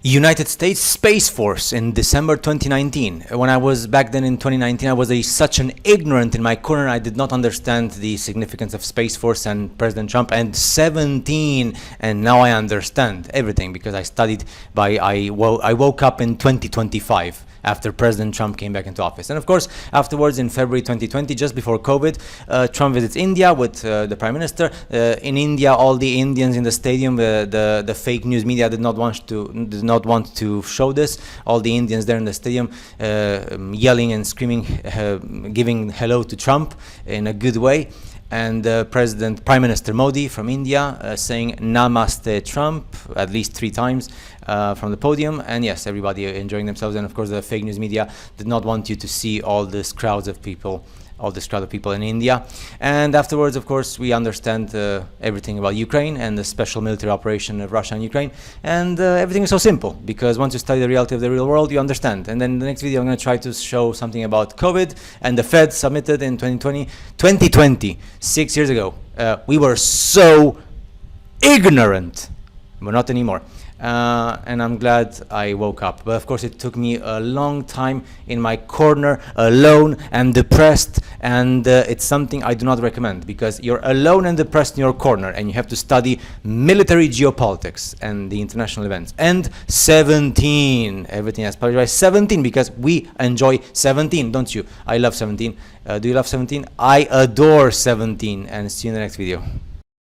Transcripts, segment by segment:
United States Space Force in December 2019. When I was back then in 2019, I was such an ignorant in my corner. I did not understand the significance of Space Force and President Trump. And 17, and now I understand everything because I studied I woke up in 2025. After President Trump came back into office. And of course, afterwards in February 2020, just before COVID, Trump visits India with the Prime Minister. In India, all the Indians in the stadium, the fake news media did not want to show this. All the Indians there in the stadium yelling and screaming, giving hello to Trump in a good way. And Prime Minister Modi from India saying Namaste Trump at least 3 times from the podium. And yes, everybody enjoying themselves. And of course, the fake news media did not want you to see all this crowd of people in India. And afterwards, of course, we understand everything about Ukraine and the special military operation of Russia and Ukraine. And everything is so simple because once you study the reality of the real world, you understand. And then in the next video, I'm going to try to show something about COVID and the Fed submitted in 2020, 6 years ago. We were so ignorant, but not anymore. And I'm glad I woke up. But of course, it took me a long time in my corner, alone and depressed. And it's something I do not recommend because you're alone and depressed in your corner and you have to study military geopolitics and the international events. And 17, everything has published by 17 because we enjoy 17, don't you? I love 17. Do you love 17? I adore 17. And see you in the next video.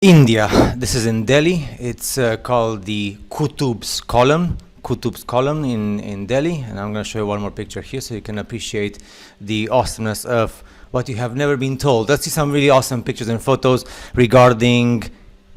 India. This is in Delhi. It's called the Qutub's Column in Delhi. And I'm going to show you one more picture here so you can appreciate the awesomeness of what you have never been told. Let's see some really awesome pictures and photos regarding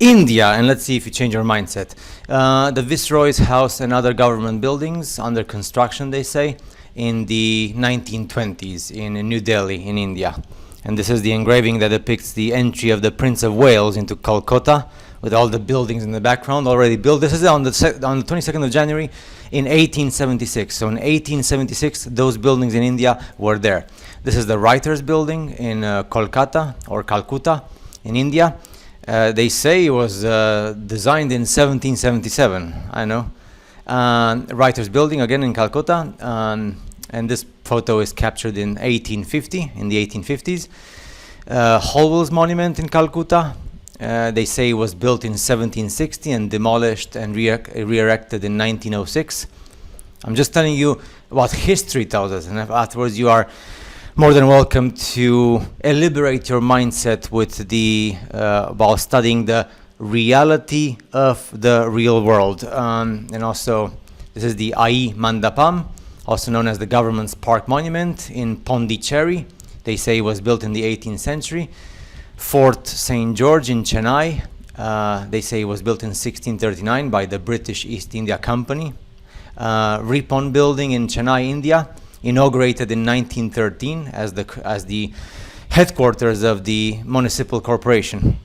India, and let's see if you change your mindset. The Viceroy's house and other government buildings under construction, they say, in the 1920s in New Delhi in India. And this is the engraving that depicts the entry of the Prince of Wales into Calcutta with all the buildings in the background already built. This is on the 22nd of January in 1876. So in 1876, those buildings in India were there. This is the Writers' Building in Kolkata or Calcutta in India. They say it was designed in 1777. I know. Writers' Building again in Calcutta. And this photo is captured in 1850, in the 1850s. Holwell's Monument in Calcutta. They say it was built in 1760 and demolished and re-erected in 1906. I'm just telling you what history tells us. And afterwards, you are more than welcome to liberate your mindset with while studying the reality of the real world. And also, this is the Ai Mandapam, also known as the Government's Park Monument in Pondicherry. They say it was built in the 18th century. Fort St. George in Chennai. They say it was built in 1639 by the British East India Company. Ripon Building in Chennai, India, inaugurated in 1913 as the headquarters of the municipal corporation.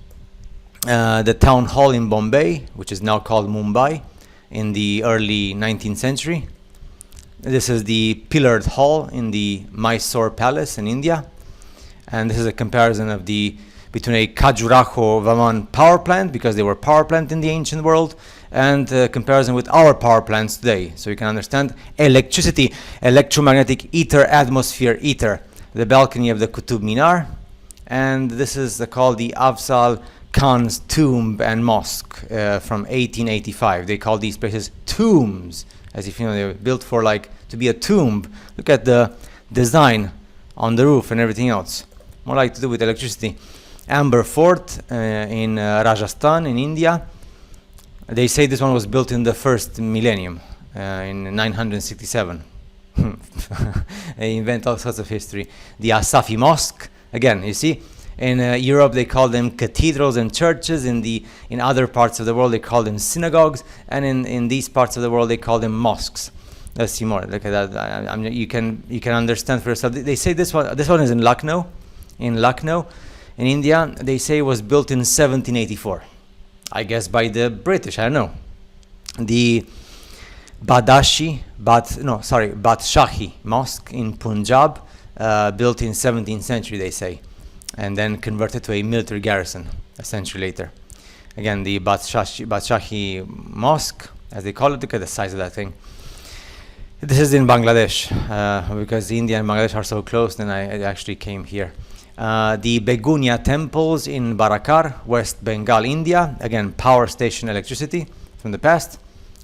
The Town Hall in Bombay, which is now called Mumbai, in the early 19th century. This is the Pillared Hall in the Mysore Palace in India. And this is a comparison of between a Khajuraho Vaman power plant, because they were power plant in the ancient world, and comparison with our power plants today. So you can understand electricity, electromagnetic ether, atmosphere ether. The balcony of the Qutub Minar. And this is called the Afzal Khan's tomb and mosque from 1885. They call these places tombs, as if, you know, they were built for to be a tomb. Look at the design on the roof and everything else. More like to do with electricity. Amber Fort in Rajasthan in India. They say this one was built in the first millennium in 967. They invent all sorts of history. The Asafi Mosque, again, you see, in Europe they call them cathedrals and churches. In other parts of the world they call them synagogues, and in these parts of the world they call them mosques. Let's see more. Look at that. You can understand for yourself. They say this one is in Lucknow, in India. They say it was built in 1784. I guess by the British. I don't know. The Badshahi Mosque in Punjab, built in 17th century, they say, and then converted to a military garrison a century later. Again, the Badshahi Mosque as they call it. Look at the size of that thing. This is in Bangladesh, because India and Bangladesh are so close, then I actually came here. The Begunia temples in Barakar, West Bengal, India. Again, power station electricity from the past.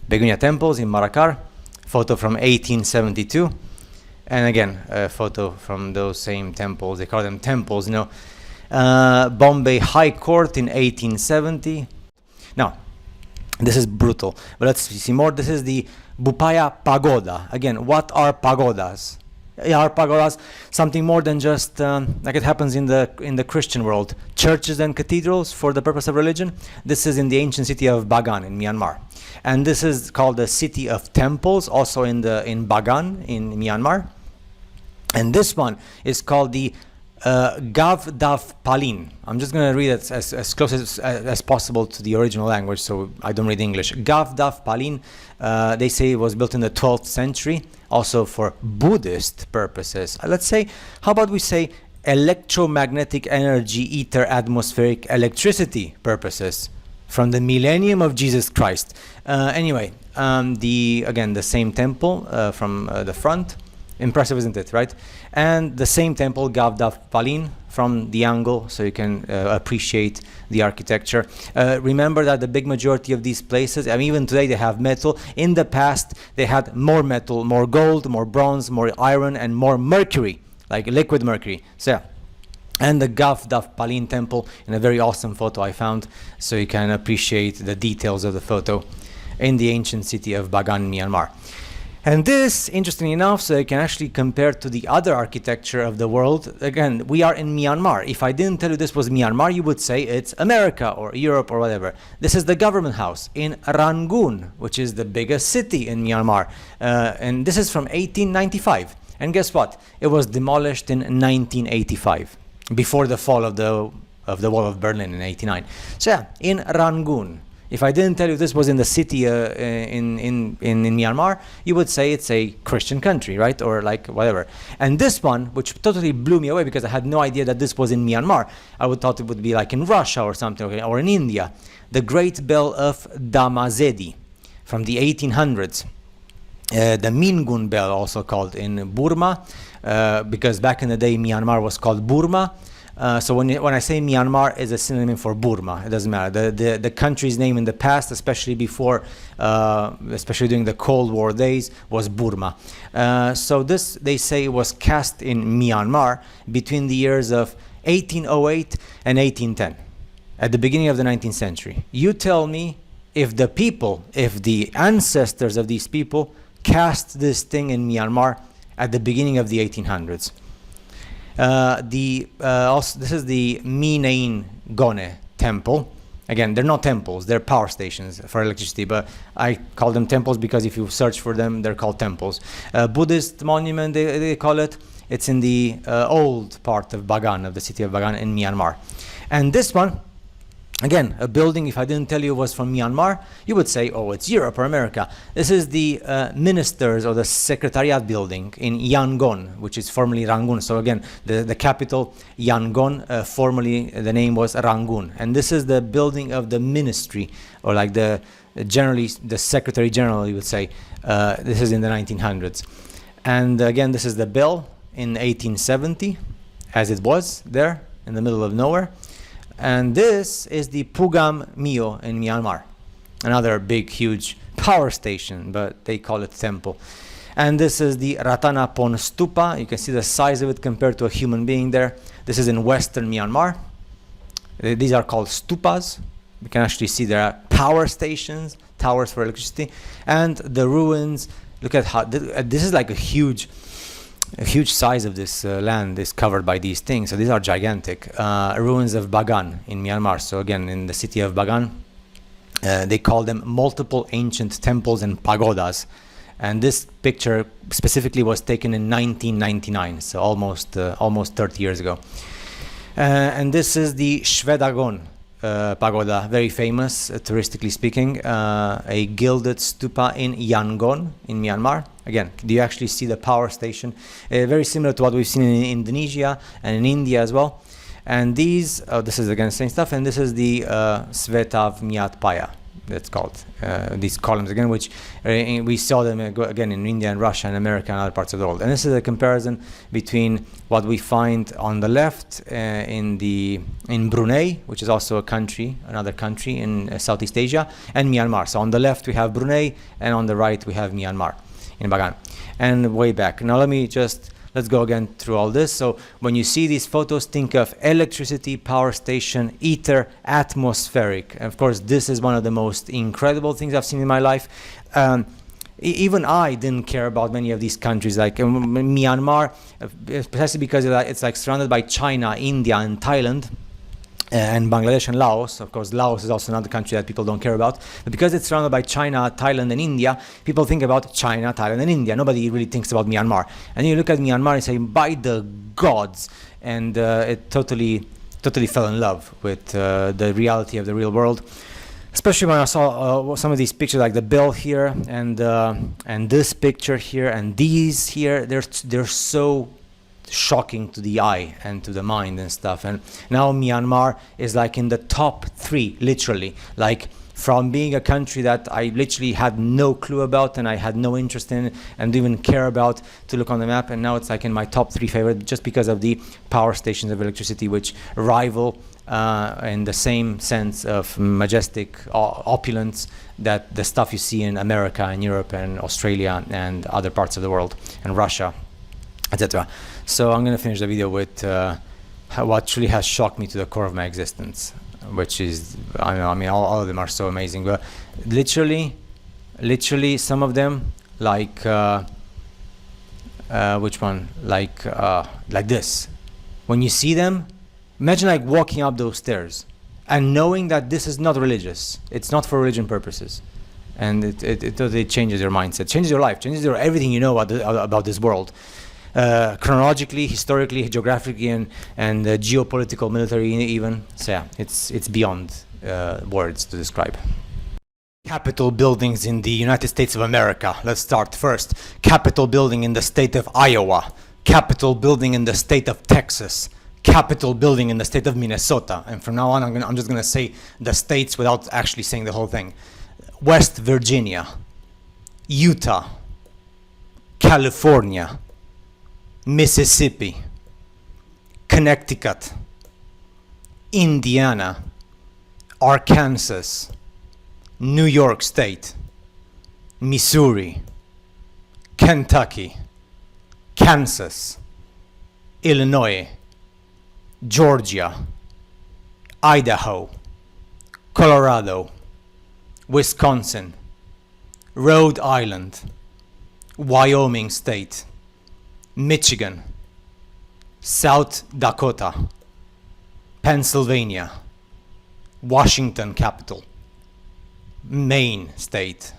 Begunia temples in Barakar, photo from 1872. And again, a photo from those same temples. They call them temples, you know. Bombay High Court in 1870. Now, this is brutal, but let's see more. This is the Bupaya Pagoda. Again, what are pagodas? Are pagodas something more than just like it happens in the Christian world, churches and cathedrals for the purpose of religion? This is in the ancient city of Bagan in Myanmar, and this is called the city of temples, also in Bagan in Myanmar. And this one is called the Gavdav Palin. I'm just going to read it as close as possible to the original language, so I don't read English. Gavdav Palin, they say it was built in the 12th century, also for Buddhist purposes. Let's say, how about we say electromagnetic energy, ether, atmospheric electricity purposes from the millennium of Jesus Christ. Anyway, the same temple from the front. Impressive, isn't it, right? And the same temple, Gavdav Palin, from the angle, so you can appreciate the architecture. Remember that the big majority of these places, I mean, even today they have metal. In the past, they had more metal, more gold, more bronze, more iron, and more mercury, like liquid mercury. So, yeah. And the Gavdav Palin temple, in a very awesome photo I found, so you can appreciate the details of the photo in the ancient city of Bagan, Myanmar. And this, interestingly enough, so you can actually compare to the other architecture of the world. Again, we are in Myanmar. If I didn't tell you this was Myanmar, you would say it's America or Europe or whatever. This is the government house in Rangoon, which is the biggest city in Myanmar. And this is from 1895. And guess what? It was demolished in 1985, before the fall of the wall of Berlin in 89. So yeah, in Rangoon. If I didn't tell you this was in the city in Myanmar, you would say it's a Christian country, right? Or like whatever. And this one, which totally blew me away because I had no idea that this was in Myanmar. I would thought it would be like in Russia or something, okay, or in India. The Great Bell of Damazedi from the 1800s. The Mingun Bell, also called in Burma, because back in the day Myanmar was called Burma. So when I say Myanmar is a synonym for Burma, it doesn't matter. The country's name in the past, especially before, especially during the Cold War days, was Burma. So this, they say, was cast in Myanmar between the years of 1808 and 1810, at the beginning of the 19th century. You tell me if the ancestors of these people cast this thing in Myanmar at the beginning of the 1800s. This is the Minain Gone temple. Again, they're not temples, they're power stations for electricity, but I call them temples because if you search for them, they're called temples. Buddhist monument, they call it. It's in the old part of Bagan, of the city of Bagan in Myanmar. And this one, again, a building, if I didn't tell you it was from Myanmar, you would say, oh, it's Europe or America. This is the ministers or the secretariat building in Yangon, which is formerly Rangoon. So again, the capital, Yangon, formerly the name was Rangoon. And this is the building of the ministry, or like the secretary general, you would say. This is in the 1900s. And again, this is the bell in 1870, as it was there in the middle of nowhere. And this is the Pugam Mio in Myanmar, another big, huge power station, but they call it temple. And this is the Ratanapon Stupa. You can see the size of it compared to a human being there. This is in western Myanmar. These are called stupas. You can actually see there are power stations, towers for electricity, and the ruins. Look at how this is like a huge size of this land is covered by these things. So these are gigantic. Ruins of Bagan in Myanmar. So again, in the city of Bagan, they call them multiple ancient temples and pagodas. And this picture specifically was taken in 1999, so almost 30 years ago. And this is the Shwedagon pagoda, very famous, touristically speaking, a gilded stupa in Yangon in Myanmar. Again, do you actually see the power station? Very similar to what we've seen in Indonesia and in India as well. And these, this is again the same stuff, and this is the Svetav Miat Paya. that's called, these columns again, which we saw them again in India and Russia and America and other parts of the world. And this is a comparison between what we find on the left in Brunei, which is also a country, another country in Southeast Asia, and Myanmar. So on the left we have Brunei, and on the right we have Myanmar in Bagan. And way back. Now let's go again through all this. So when you see these photos, think of electricity, power station, ether, atmospheric. And of course, this is one of the most incredible things I've seen in my life. Even I didn't care about many of these countries, like Myanmar, precisely because it's like surrounded by China, India, and Thailand, and Bangladesh and Laos. Of course, Laos is also another country that people don't care about. But because it's surrounded by China, Thailand, and India, people think about China, Thailand, and India. Nobody really thinks about Myanmar. And you look at Myanmar and say, by the gods. And it totally fell in love with the reality of the real world. Especially when I saw some of these pictures, like the bell here, and this picture here, and these here. They're so shocking to the eye and to the mind and stuff. And now Myanmar is like in the top 3, literally, like from being a country that I literally had no clue about and I had no interest in and didn't even care about to look on the map, and now it's like in my top 3 favorite just because of the power stations of electricity, which rival in the same sense of majestic opulence that the stuff you see in America and Europe and Australia and other parts of the world and Russia, etc. So I'm going to finish the video with what truly has shocked me to the core of my existence, which is, I mean, all of them are so amazing, but literally some of them, like, which one? Like this. When you see them, imagine like walking up those stairs and knowing that this is not religious. It's not for religion purposes. And it totally changes your mindset, changes your life, changes everything you know about this world. Chronologically, historically, geographically, and geopolitical, military even. So yeah, it's beyond words to describe. Capitol buildings in the United States of America. Let's start first. Capitol building in the state of Iowa. Capitol building in the state of Texas. Capitol building in the state of Minnesota. And from now on, I'm just gonna say the states without actually saying the whole thing. West Virginia, Utah, California, Mississippi, Connecticut, Indiana, Arkansas, New York State, Missouri, Kentucky, Kansas, Illinois, Georgia, Idaho, Colorado, Wisconsin, Rhode Island, Wyoming State, Michigan, South Dakota, Pennsylvania, Washington capital, Maine state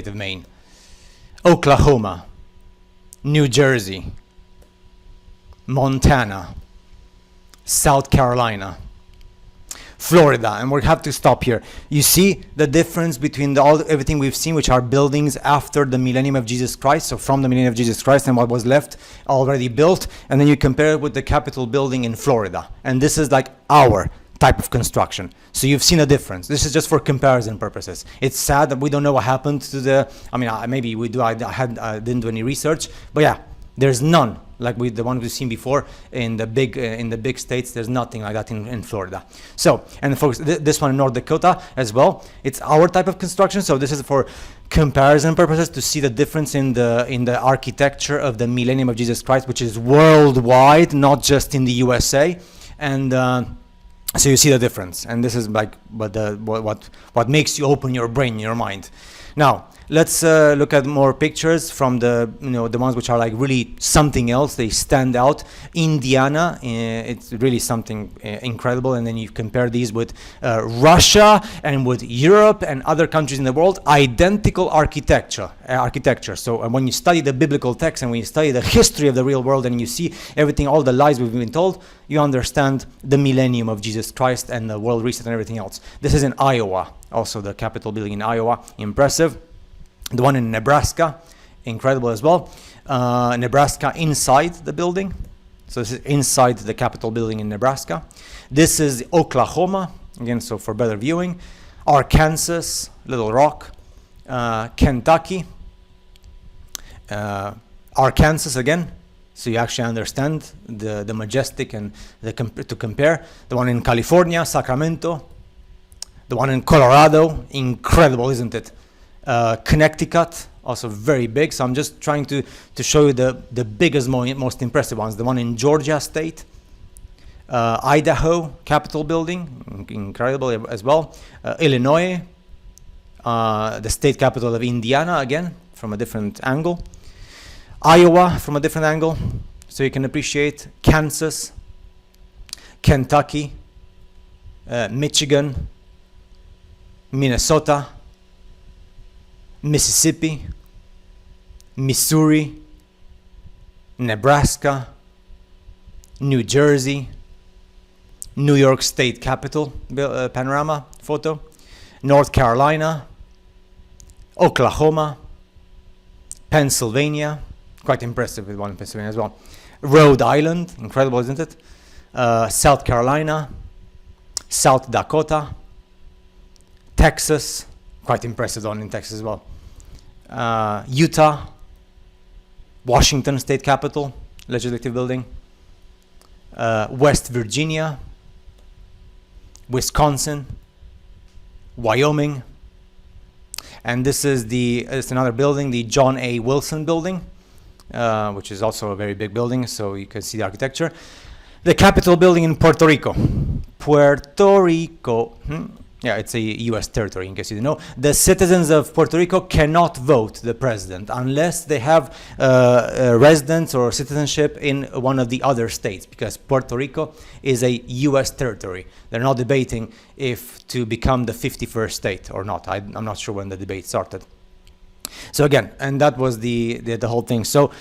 of Maine, Oklahoma, New Jersey, Montana, South Carolina, Florida, and we have to stop here. You see the difference between everything we've seen, which are buildings after the millennium of Jesus Christ, so from the millennium of Jesus Christ and what was left already built, and then you compare it with the Capitol building in Florida, and this is like our type of construction. So you've seen a difference. This is just for comparison purposes. It's sad that we don't know what happened to the, I mean, maybe we do, I didn't do any research, but yeah, there's none like the one we've seen before in the big states. There's nothing like that in Florida. So, and folks, this one in North Dakota as well, it's our type of construction. So this is for comparison purposes to see the difference in the architecture of the millennium of Jesus Christ, which is worldwide, not just in the USA. And so you see the difference, and this is like what makes you open your brain, your mind. Now let's look at more pictures from the ones which are like really something else. They stand out. Indiana, it's really something incredible. And then you compare these with Russia and with Europe and other countries in the world. Identical architecture. So when you study the biblical text and when you study the history of the real world and you see everything, all the lies we've been told, you understand the millennium of Jesus Christ and the world reset and everything else. This is in Iowa. Also the Capitol building in Iowa, impressive. The one in Nebraska, incredible as well. Nebraska inside the building. So this is inside the Capitol building in Nebraska. This is Oklahoma, again, so for better viewing. Arkansas, Little Rock, Kentucky, Arkansas again, so you actually understand the majestic and to compare. The one in California, Sacramento. The one in Colorado, incredible, isn't it? Connecticut, also very big. So I'm just trying to show you the biggest, most impressive ones. The one in Georgia State, Idaho, Capitol building, incredible as well. Illinois, the state capital of Indiana, again, from a different angle. Iowa, from a different angle, so you can appreciate. Kansas, Kentucky, Michigan, Minnesota, Mississippi, Missouri, Nebraska, New Jersey, New York State Capitol panorama photo, North Carolina, Oklahoma, Pennsylvania, quite impressive with one in Pennsylvania as well, Rhode Island, incredible, isn't it? South Carolina, South Dakota, Texas, quite impressive one in Texas as well. Utah, Washington State Capitol, Legislative Building, West Virginia, Wisconsin, Wyoming, and this is it's another building, the John A. Wilson Building, which is also a very big building, so you can see the architecture. The Capitol Building in Puerto Rico. Yeah, it's a U.S. territory, in case you didn't know. The citizens of Puerto Rico cannot vote the president unless they have residence or citizenship in one of the other states, because Puerto Rico is a U.S. territory. They're not debating if to become the 51st state or not. I'm not sure when the debate started. So again, and that was the whole thing. So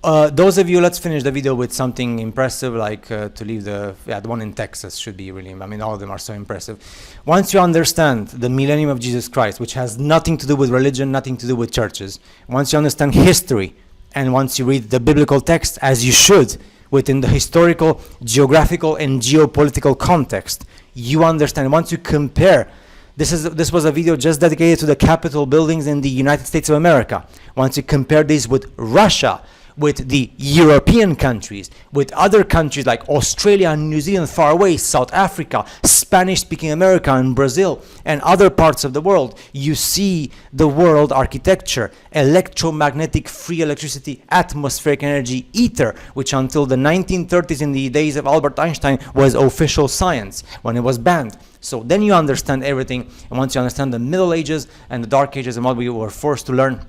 those of you, let's finish the video with something impressive, like to leave the one in Texas should be really, I mean, all of them are so impressive. Once you understand the millennium of Jesus Christ, which has nothing to do with religion, nothing to do with churches, once you understand history, and once you read the biblical text, as you should, within the historical, geographical, and geopolitical context, you understand. Once you compare, this was a video just dedicated to the Capitol buildings in the United States of America. Once you compare these with Russia, with the European countries, with other countries like Australia and New Zealand, far away, South Africa, Spanish-speaking America and Brazil, and other parts of the world, you see the world architecture, electromagnetic free electricity, atmospheric energy, ether, which until the 1930s, in the days of Albert Einstein, was official science when it was banned. So then you understand everything, and once you understand the Middle Ages and the Dark Ages and what we were forced to learn,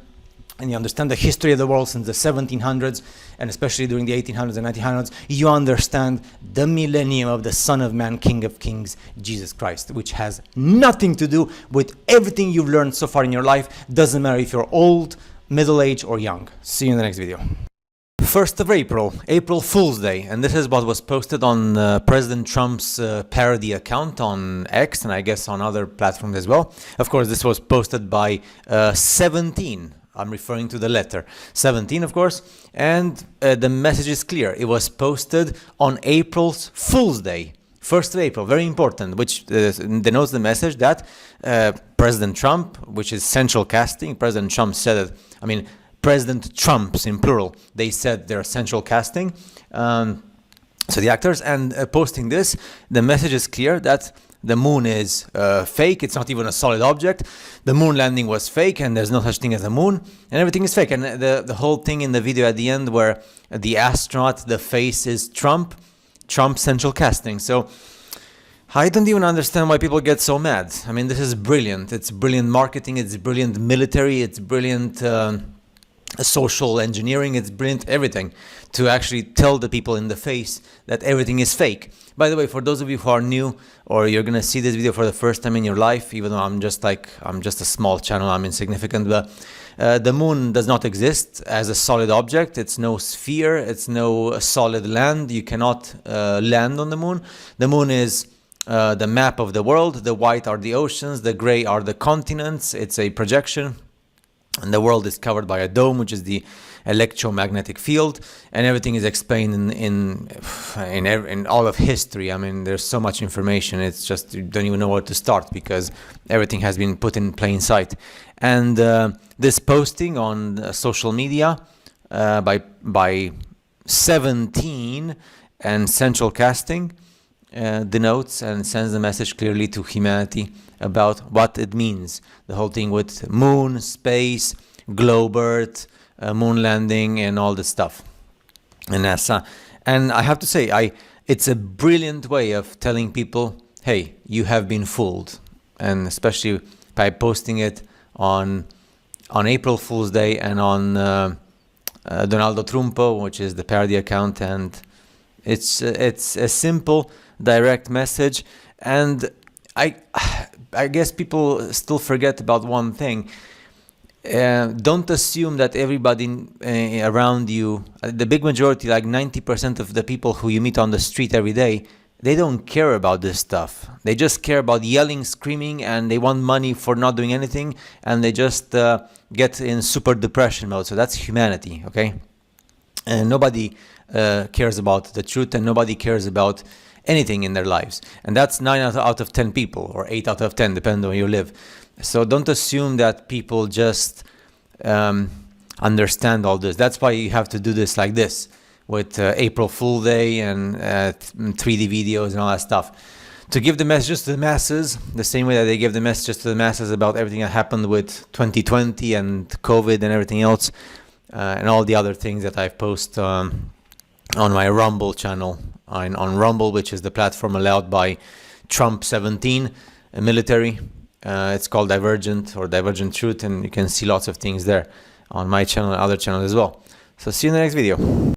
and you understand the history of the world since the 1700s, and especially during the 1800s and 1900s, you understand the millennium of the Son of Man, King of Kings, Jesus Christ, which has nothing to do with everything you've learned so far in your life. Doesn't matter if you're old, middle-aged, or young. See you in the next video. 1st of April, April Fool's Day, and this is what was posted on President Trump's parody account on X, and I guess on other platforms as well. Of course, this was posted by 17. I'm referring to the letter 17, of course, and the message is clear. It was posted on April's Fool's Day, 1st of April, very important, which denotes the message that President Trump, which is central casting, President Trump said it, I mean, President Trumps in plural, they said they're central casting, so the actors, and posting this, the message is clear that the moon is fake. It's not even a solid object. The moon landing was fake, and there's no such thing as a moon, and everything is fake. And the whole thing in the video at the end where the astronaut, the face is Trump central casting. So I don't even understand why people get so mad. I mean, this is brilliant. It's brilliant marketing. It's brilliant military. It's brilliant social engineering. It's brilliant everything to actually tell the people in the face that everything is fake. By the way, for those of you who are new, or you're gonna see this video for the first time in your life, even though I'm just a small channel, I'm insignificant, but the moon does not exist as a solid object. It's no sphere, it's no solid land. You cannot land on the moon. The moon is the map of the world. The white are the oceans, the gray are the continents. It's a projection. and the world is covered by a dome, which is the electromagnetic field, and everything is explained in all of history. I mean, there's so much information, it's just you don't even know where to start, because everything has been put in plain sight. And this posting on social media by 17 and Central Casting denotes and sends a message clearly to humanity about what it means. The whole thing with moon, space, globe Earth, moon landing, and all this stuff, and NASA. And I have to say, it's a brilliant way of telling people, hey, you have been fooled. And especially by posting it on April Fool's Day and on Donaldo Trumpo, which is the parody account. And it's a simple, direct message. And I guess people still forget about one thing. Don't assume that everybody around you, the big majority, like 90% of the people who you meet on the street every day, they don't care about this stuff. They just care about yelling, screaming, and they want money for not doing anything, and they just get in super depression mode. So that's humanity, okay? And nobody cares about the truth, and nobody cares about anything in their lives. And that's 9 out of 10 people, or 8 out of 10, depending on where you live. So don't assume that people just understand all this. That's why you have to do this like this, with April Fool Day and 3D videos and all that stuff. To give the messages to the masses, the same way that they give the messages to the masses about everything that happened with 2020 and COVID and everything else, and all the other things that I've posted on my Rumble channel, on Rumble, which is the platform allowed by Trump 17 military. It's called Divergent or Divergent Truth, and you can see lots of things there on my channel and other channels as well. So see you in the next video.